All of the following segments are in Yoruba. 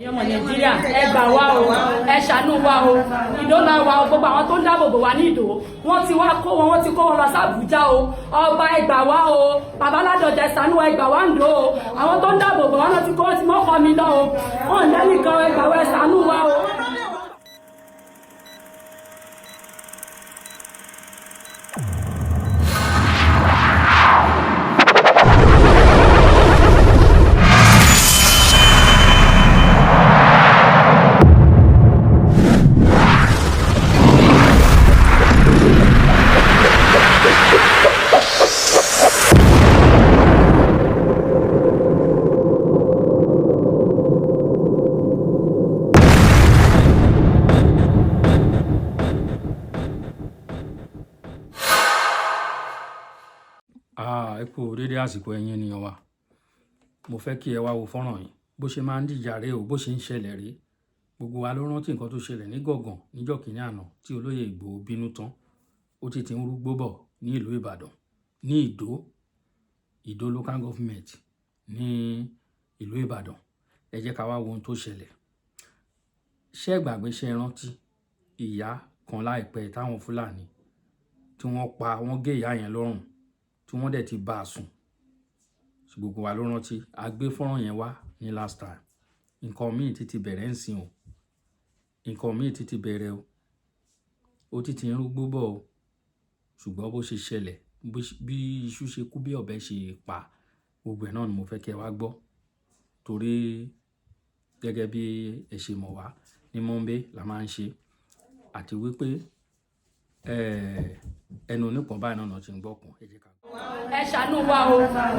ọmọ nàìjíríà ẹ gbà wá o ẹ ṣàánú wa o ìdólà wa o gbogbo àwọn tó ń dáàbò bò wá ní ìdó wọ́n ti wá kó wọn ti kó wọn lọ sí Àbújá o ọba ẹ gbà wá o bàbá Ládọjà ẹ ṣàánú ẹ gbà wá ń dò o àwọn tó ń dáàbò bò wá náà ti kó wọn ti mọ́kọ mi lọ o wọn ò lẹ́nìkan ẹ gbà wá ẹ ṣàánú wa o. Ẹ kú dédé àsìkò ẹ̀yin ènìyàn wa. Mo fẹ́ kí ẹ wá wo fọ́nrán yìí bó ṣe máa ń dìjà rèé o, bó ṣe ń ṣẹlẹ̀ rèé. Gbogbo wa ló rántí nǹkan tó ṣẹlẹ̀ ní Gọ̀gàn níjọ́ kìíní àná tí olóyè Ìgbòho bínú tán. Ó ti ń rúgbó bọ̀ ní ìlú Ìbàdàn, ní Ìdó local government ní ìlú Ìbàdàn. Ẹ jẹ́ ká wá wo ohun tó ṣẹlẹ̀. Ṣé ẹ gbàgbé ṣe rántí ìyá kan láìpẹ́ táwọn Fúlàní tí wọ́n gé ìyá yẹn lọ́rùn tí wọ́n dẹ̀ ti bá a sùn. Gbogbo wa ló rántí, a gbé fọ́nrán yẹn wá ní last time. Nǹkan míì ti bẹ̀rẹ̀ ń sìn o, nǹkan míì ti bẹ̀rẹ̀ o, ó ti ń rúgbó bọ̀ o. Ṣùgbọ́n bó ṣe ṣẹlẹ̀, bí iṣu ṣe kú bí ọ̀bẹ ṣe pa, gbogbo ẹ̀ náà ni mo fẹ́ kí ẹ wá gbọ́. Torí gẹ́gẹ́ bí ẹ ṣe mọ̀ wá ní Mọ́ńbé la máa ń ṣe, àti wípé ẹnu oníkan báyìí náà ti ń gbọ́kùn. Ẹ jẹ́ ká ẹ ṣàánú wa o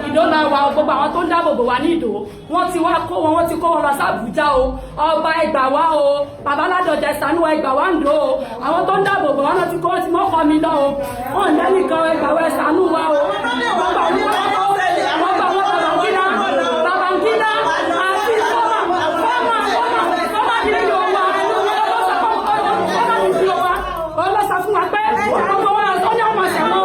ìdólà wa o gbogbo àwọn tó ń dáàbò bò wá ní ìdó wọ́n ti wá kó wọn ti kó wọn lọ sí Àbújá o ọba ẹ gbà wá o bàbá Ládọjà ẹ ṣàánú ẹ gbà wá ń dò o àwọn tó ń dáàbò bò wá náà ti kó wọn ti mọ́kọ mi lọ o wọn ò lẹ́nìkan ẹ gbà wá ẹ ṣàánú wa o wọ́n gbà Babangida àti fọ́mà nílò wa ọlọ́sà fún wa pé ọmọ wa tó ní ọmọ ṣẹ̀wọ̀n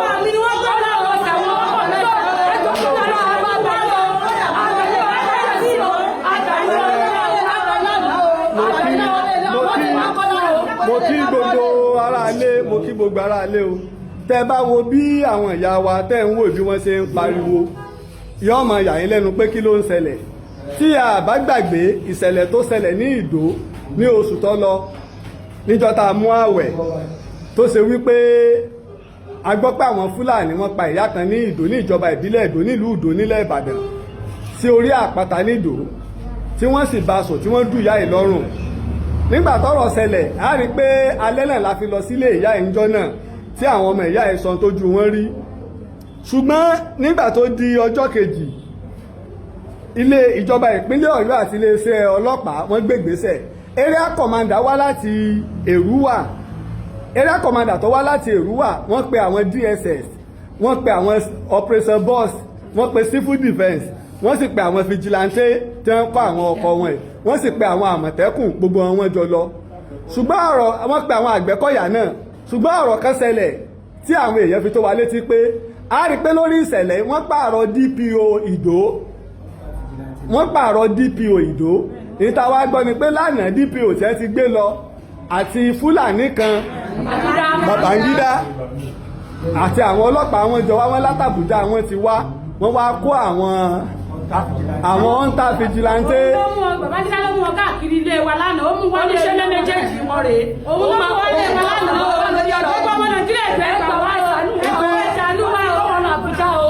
mo kí gbogbo aráalé, mo kí gbogbo aráalé o. Tẹ́ bá wo bí àwọn ìyá wa tẹ́ ń wò bí wọ́n ṣe ń pariwo, yóò máa yà yín lẹ́nu pé kí ló ń ṣẹlẹ̀. Tí a bá gbàgbé ìṣẹ̀lẹ̀ tó ṣẹlẹ̀ ní Ìdó ní oṣù tó lọ níjọ́ tá a mú àwẹ̀, tó ṣe wípé a gbọ́ pé àwọn Fúlàní wọ́n pa ìyá kan ní Ìdó ní ìjọba ìbílẹ̀ Ìdó nílùú Ìdó nílẹ̀ Ìbàdàn sí orí àpáta ní Ìdó, tí wọ́n sì bá a sùn tí wọ́n dù ìyá yìí lọ́rùn. Nígbà tọ́rọ̀ ṣẹlẹ̀, a rí pé alẹ́ náà la fi lọ sílé ìyá ìjọ náà tí àwọn ọmọ ìyá ẹ̀ sọ tójú wọn rí. Ṣùgbọ́n nígbà tó di ọjọ́ kejì, ilé ìjọba ìpínlẹ̀ Ọ̀yọ́ àti iléeṣẹ́ ọlọ́pàá wọ́n gbé ìgbésẹ̀. Area commander wá láti Èrúwà, area commander tó wá láti Èrúwà wọ́n pe àwọn DSS, wọ́n pe àwọn operation boss, wọ́n pe civil defence, wọ́n sì pe àwọn vigilante tí wọ́n kọ́ àwọn ọkọ̀ wọn, wọ́n sì pe àwọn àmọ̀tẹ́kùn, gbogbo wọn jọ lọ. Ṣùgbọ́n wọ́n pe àwọn àgbẹ̀kọ̀yà náà. Ṣùgbọ́n ọ̀rọ̀ kan ṣẹlẹ̀ tí àwọn èèyàn fi tó wa létí pé a rí pé lórí ìṣẹ̀lẹ̀ wọ́n pààrọ̀ DPO Ìdó, wọ́n pààrọ̀ DPO Ìdó. Ìta wa gbọ́ ni pé lánàá DPO tí ẹ ti gbé lọ àti Fúlàní kan Babangida àti àwọn ọlọ́pàá wọn jọ wá, wọn látàbújá wọn ti wá, wọ́n wá kó àwọn hunter vigilante. Babangida ló mú wọn káàkiri ilé wa lánàá, ó mú wọn ní ṣẹlẹ̀ méjèèjì wọn rèé, òun ló máa wọlé wa lánàá. Ọgbọ́n ọmọ Nàìjíríà ẹ̀jẹ̀ gbà wá ìṣàánú wa ọ̀rọ̀ Àbújá o.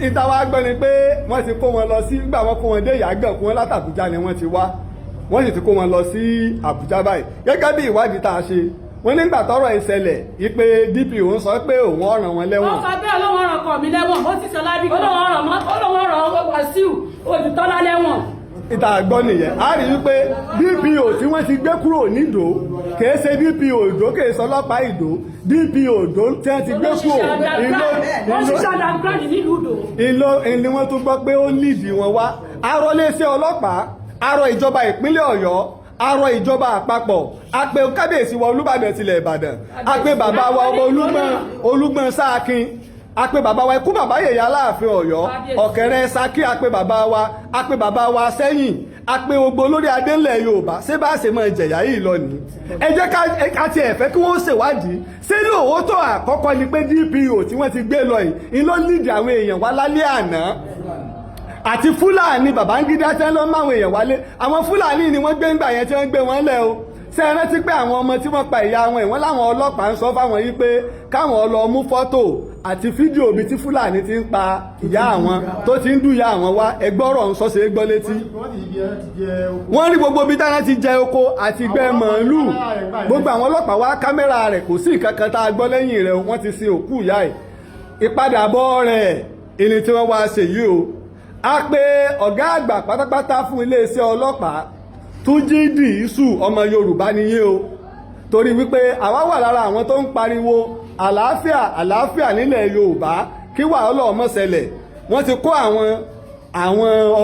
Ìta wa gbọ́ ni pé wọ́n ti kó wọn lọ sí, nígbà wọn kó wọn dé Ìyàgàn, kó wọn látàbújá ni wọ́n ti wá, wọ́n sì ti kó wọn lọ sí Àbújá báyìí. Gẹ́gẹ́ bí ìwádìí tá a ṣe, wọ́n nígbà tọ́rọ̀ ìṣẹ̀lẹ̀ ìpè DPO ń sọ pé òun ọ̀ràn wọn lẹ́wọ̀n. Wọ́n sọ pé olóhùn ọ̀ràn kọ̀ mí lẹ́wọ̀n, ó ti sọ lábí olóhùn ọ̀ràn Wàsíù Òdùtọ́lá lẹ́wọ̀n. Ìta àgbọ́ nìyẹn, a rí wípé DPO tí wọ́n ti gbé kúrò nídò kìí ṣe DPO Ìdó, kìí ṣe ọlọ́pàá Ìdó, DPO Ìdó tí wọ́n ti gbé kúrò ìlú wọ́n tún gbọ́ pé ó líìdì wọn wá. Arọ iléeṣẹ́ ọlọ́pàá, arọ ìjọba ìpínlẹ̀ Ọ̀yọ́, arọ ìjọba àpapọ̀, a pè kábíyèsí wa Olúbàdàn tilẹ̀ Ìbàdàn, a pè bàbá wa ọmọ Olúgbọ́n Sáàkín, a pè bàbá wa ikú bàbá yèyé Aláàfin Ọ̀yọ́, Ọ̀kẹ́rẹ́ Ṣakí, a pè bàbá wa Sẹ́yìn, àpè ògbó lórí adé ńlẹ̀ Yorùbá ṣé bá ṣe máa jẹ̀yà yìí lọ nìyí ẹ jẹ́ ká tiẹ̀ fẹ́ kí wọ́n ṣèwádìí ṣé lóòótọ́ àkọ́kọ́ ni pé DPO tí wọ́n ti gbé lọ yìí ló lídìí àwọn èèyàn wá lálẹ́ àná àti Fúlàní Babangida tẹ́ lọ́ máwọn èèyàn wálé àwọn Fúlàní ni wọ́n gbé ńgbà yẹn tí wọ́n gbé wọn lẹ̀ o ṣé ẹ rántí pé àwọn ọmọ tí wọ́n pa ìyá wọn ìwọ́n láwọn ọlọ́pàá ń sọ fáwọn yìí pé káwọn lọ mú fọ́tò àti fídíò bí tí Fúlàní ti ń pa ìyá àwọn tó ti ń dùn ìyá àwọn wá ẹgbọ́rọ̀ ń sọ ṣe é gbọ́ létí. wọ́n rí gbogbo bí táwọn ti jẹ oko àti gbẹ́ màálù gbogbo àwọn ọlọ́pàá wá kámẹ́rà rẹ̀ kò sí ìkankan tá a gbọ́ lẹ́yìn rẹ̀ wọ́n ti sin òkú ìyá ẹ̀ ìpadàbọ̀ rẹ̀ ìní tí wọ́n wá ṣe yìí o a pé ọ̀gá àgbà pátápátá fún iléeṣẹ́ ọlọ́pàá Túnjí Dìísù ọmọ Yorùbá nìyí o torí wípé àwa wà lára àwọn tó ń pariwo àlàáfíà àlàáfíà nílẹ̀ Yorùbá kí wàhálà ọmọ ṣẹlẹ̀ wọ́n ti kó àwọn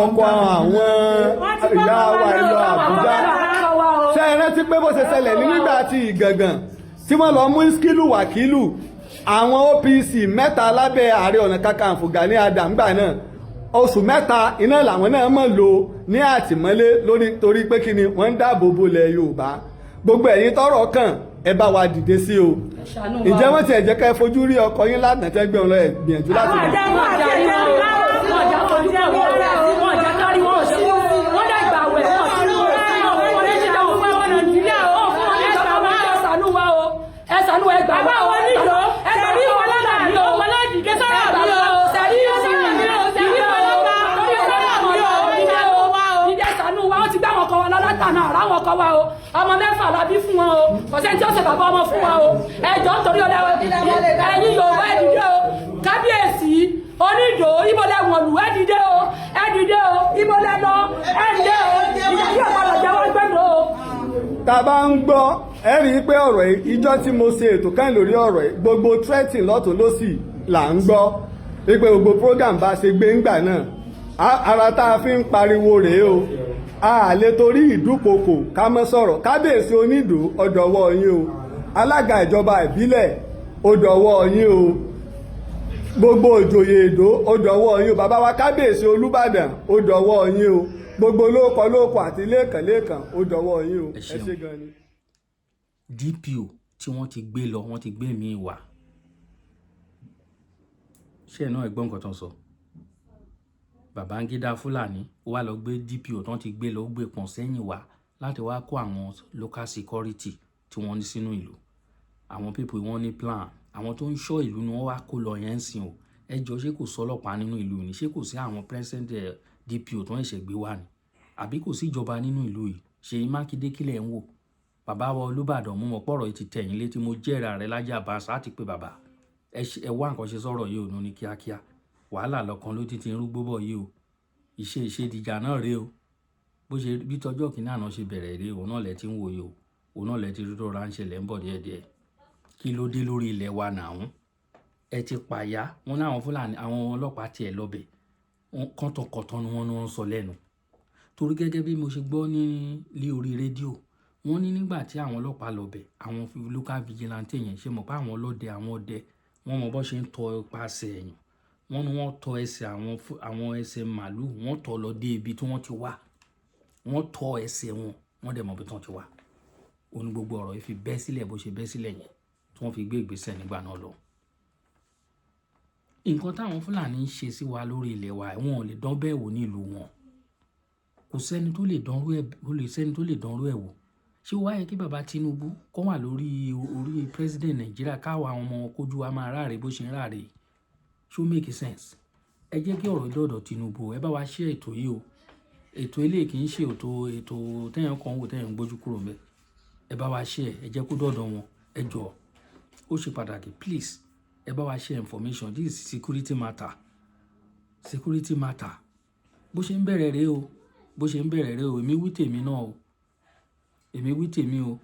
ọkọ̀ àwọn ìyá wa ìlọ Àbújá ṣe é rántí pé bó ṣe ṣẹlẹ̀ ní nígbà tí Ìgàngàn tí wọ́n lọ mú Ìskílù Wàkílù àwọn OPC mẹ́ta lábẹ́ Ààrẹ Ọ̀nà Kakanfò Gani Adams gbà náà oṣù mẹ́ta iná làwọn náà mọ̀ lò ní àtìmọ́lé lórí torí pé kí ni wọ́n ń dáàbò bo ilẹ̀ Yorùbá gbogbo ẹ̀yin tọ́rọ̀ kàn ẹ bá wa dìde sí o ǹjẹ́ wọ́n ti ẹ̀jẹ̀ ká ẹ fojú rí ọkọ yín lánàá tẹ́gbẹ́ wọn lọ ẹ̀ gbìyànjú láti rí. látànà àráwọn ọkọ wa o ọmọ mẹ́fà la bí fún wọn o ọ̀sẹ̀ tí ó ṣe bàbá ọmọ fún wa o ẹjọ́ torí ọlẹ́wọ̀ ẹ̀yin Yorùbá ẹ dìde o kábíyèsí onídò ìbọlẹ̀ wọn lù ẹ dìde o ìbọlẹ̀ lọ ẹ dìde o ìyá yóò padà jẹ́wọ́ gbẹ́dọ̀ o. tá a bá ń gbọ́ ẹ rí i pé ọ̀rọ̀ yìí ìjọ tí mo ṣe ètò kan lórí ọ̀rọ̀ yìí gbogbo threatening lọ́tún lọ́sì là ń gbọ́ wípé gbogbo program bá ṣe gbé ńgbà náà ara tá a fi ń pariwo rèé o a lè torí ìdúkokò ká mọ́ sọ̀rọ̀ kábíyèsí onídò ọ̀dọ̀wọ́ yín o alága ìjọba ìbílẹ̀ ọ̀dọ̀wọ́ yín o gbogbo òjòyè èdò ọ̀dọ̀wọ́ yín o bàbá wa kábíyèsí Olúbàdàn ọ̀dọ̀wọ́ yín o gbogbo lóòkọ àti lẹ́ẹ̀kan ọ̀dọ̀wọ́ yín o ẹ ṣé gan ni. DPO tí wọ́n ti gbé lọ wọ́n ti gbé mi wá ṣé ẹ̀ náà ẹ̀gbọ́n nǹkan tó ń sọ. Babangida Fúlàní ó wá lọ gbé DPO tán ti gbé lọ gbé pọ̀n sẹ́yìn wá láti wá kó àwọn local security tí wọ́n ní sínú ìlú àwọn people wọ́n ní plan àwọn tó ń ṣọ́ ìlú ni wọ́n wá kó lọ yẹn ń sìn o ẹjọ́ ṣé kò sọ́lọ́pàá nínú ìlú ni ṣé kò sí àwọn president DPO tó ń ṣẹ̀ gbé wá ni àbí kò sí ìjọba nínú ìlú yìí Ṣèyí Mákindé kílẹ̀ ń wò bàbá wa Olúbàdàn mú mọ̀ pọ̀rọ̀ yìí ti tẹ̀yìn létí mo jẹ́rìí Ààrẹ Lájí Abbas àti pé bàbá ẹ wá nǹkan ṣe sọ̀rọ̀ yìí ò ní kíákíá wàhálà lọ́kàn ló ti ń rúgbó bọ̀ yìí o ìṣe ìdìjà náà rèé o bó ṣe bí tọjọ́ kìíní àná ṣe bẹ̀rẹ̀ rèé òun náà lẹ ti ń wòye o òun náà lẹ ti rí tó ránṣẹ́ lẹ́ ń bọ̀ díẹ̀díẹ̀ kí ló dé lórí ilẹ̀ wa nàún ẹ ti pàyà wọn láwọn Fúlàní àwọn ọlọ́pàá tiẹ̀ lọ́bẹ̀ kọ́ńtọ̀kọ̀tọ̀ ni wọ́n sọ lẹ́nu torí gẹ́gẹ́ bí mo ṣe gbọ́ ní orí rédíò wọ́n ní nígbà tí àwọn ọlọ́pàá lọ́bẹ̀ àwọn local vigilante yẹn ṣe mọ̀ pé àwọn ọlọ́dẹ àwọn ọdẹ wọ́n mọ̀ bó ṣe ń tọ ipasẹ̀ ẹ̀yìn wọ́n ní wọ́n tọ ẹsẹ̀ àwọn ẹsẹ̀ màálù wọ́n tọ lọ dé ibi tí wọ́n ti wá wọ́n tọ ẹsẹ̀ wọ́n dẹ̀ mọ̀ bí tí wọ́n ti wá ó ní gbogbo ọ̀rọ̀ yìí fi bẹ́ sílẹ̀ bó ṣe bẹ́ sílẹ̀ yẹn tí wọ́n fi gbé ìgbésẹ̀ nígbà náà lọ. nǹkan táwọn Fúlàní ń ṣe sí wa lórí ilẹ̀ wa wọn ò lè dán bẹ́ẹ̀ wò nílùú wọn kò sẹ́ni tó lè dánrú ẹ̀ wò ṣé ó wáyé kí bàbá Tinubu kó wà lórí president Nàìjíríà káwa àwọn ọmọ kójú wa máa ráre bó ṣe ń ráre ṣó make sense ẹ jẹ́ kí ọ̀rọ̀ ìdọ́dọ̀ Tinubu ẹ bá wa ṣe ètò yìí o ètò ilé kì í ṣe ètò tẹ́yàn kan wò tẹ́yàn gbójú kúrò mẹ́ ẹ bá wa ṣe ẹ jẹ́ kó dọ́dọ̀ wọn ẹ jọ ó ṣe pàtàkì please ẹ bá wa ṣe information this is security matter bó ṣe ń bẹ̀rẹ̀ rèé o èmi wí tèmi náà o èmi wí tèmi o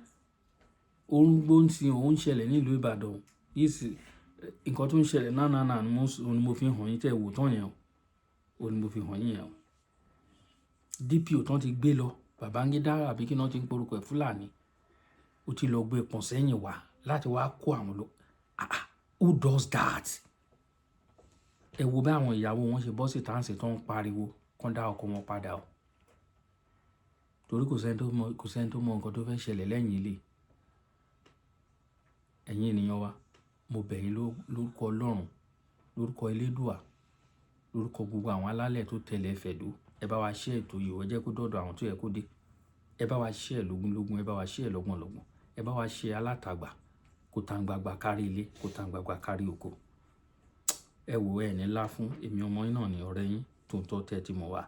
orun gbóǹtì òun ṣẹlẹ̀ nílùú Ìbàdàn yìí sì nǹkan tó ń ṣẹlẹ̀ náà ni mo fi hàn yín tẹ́ wò tán yẹn o ni mo fi hàn yín yẹn o DPO tán ti gbé lọ Babangida àbí kí náà ti ń porúkọ ẹ̀ Fúlàní ó ti lọ gbé pọ̀n sẹ́yìn wá láti wá kó àwọn lọ who does that ẹ wo bí àwọn ìyàwó wọn ṣe bọ́ sí táǹsì tó ń pariwo kán dá ọkọ wọn padà o torí kò sẹ́ni tó mọ nǹkan tó fẹ́ ṣẹlẹ̀ lẹ́yìn ilé. Ẹ̀yin ènìyàn wa, mo bẹ̀ yín lórúkọ Ọlọ́run, lórúkọ Elédùà, lórúkọ gbogbo àwọn alálẹ̀ tó tẹ̀lé Ẹ̀fẹ̀dó, ẹ bá wa share ètò yìí, ẹ jẹ́ kó dọ́dọ̀ àwọn tó yẹ kó dé. Ẹ bá wa share lógúnlógún, ẹ bá wa share lọ́gbọ̀nlọ́gbọ̀n, ẹ bá wa share alátagbà, kó tàǹgbàgbà kárí ilé, kó tàǹgbàgbà kárí oko. Ẹ wò ẹ ní lá fún èmi ọmọ yín náà ní ọ̀rẹ́ yín Tòótọ́ tẹ́ ti mọ̀ wá,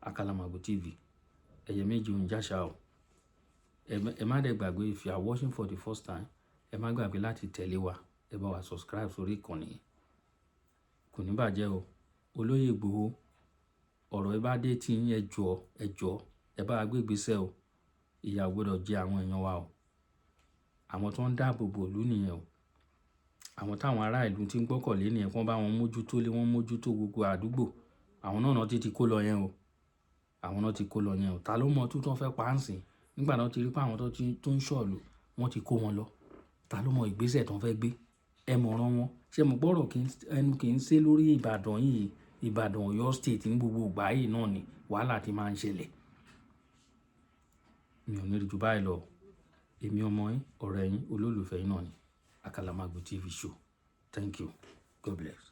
Akalamago TV. Ẹyẹ méjì ń jáṣà o. Ẹ má dẹ̀ gbàgbé, if you are watching for the first time, ẹ má gbàgbé láti tẹ̀lé wa, ẹ bá wa subscribe sórí ìkànnì yìí. Kò ní bàjẹ́ o. Olóyè Ìgbòho, ọ̀rọ̀ ẹ bá dé tí yín, ẹ jọ̀ọ́ ẹ bá wa gbé ìgbésẹ̀ o. Ìyà gbọ́dọ̀ jẹ àwọn èèyàn wa o. Àwọn tó ń dáàbò bò ìlú nìyẹn o. Àwọn táwọn ará ìlú ti ń gbọ́kànlé nìyẹn, kí wọ́n bá wọn mójútó lé, wọ́n mójútó gbogbo àdúgbò. Àwọn náà ti kó lọ yẹn o. Àwọn náà ti kó lọ yẹn o. Ta ló mọ tó tán fẹ́ pa á sìn? Nígbà náà ti rí pé àwọn tó ń ṣọ̀lù wọ́n ti kó wọn lọ. Ta ló mọ ìgbésẹ̀ tó ń fẹ́ gbé? Ẹ mọ̀ràn wọn. Ṣé mo gbọ́rọ̀ ẹnu kì í ṣe lórí Ìbàdàn yìí, Ìbàdàn Ọ̀yọ́ state ní gbogbo ìgbà yìí náà ni wàhálà ti máa ń ṣẹlẹ̀. Mi ò ní rí ju báyìí lọ. Èmi ọmọ yín, ọ̀rẹ́ yín, olólùfẹ́ yín náà ni Akalamago TV show. Thank you. God bless.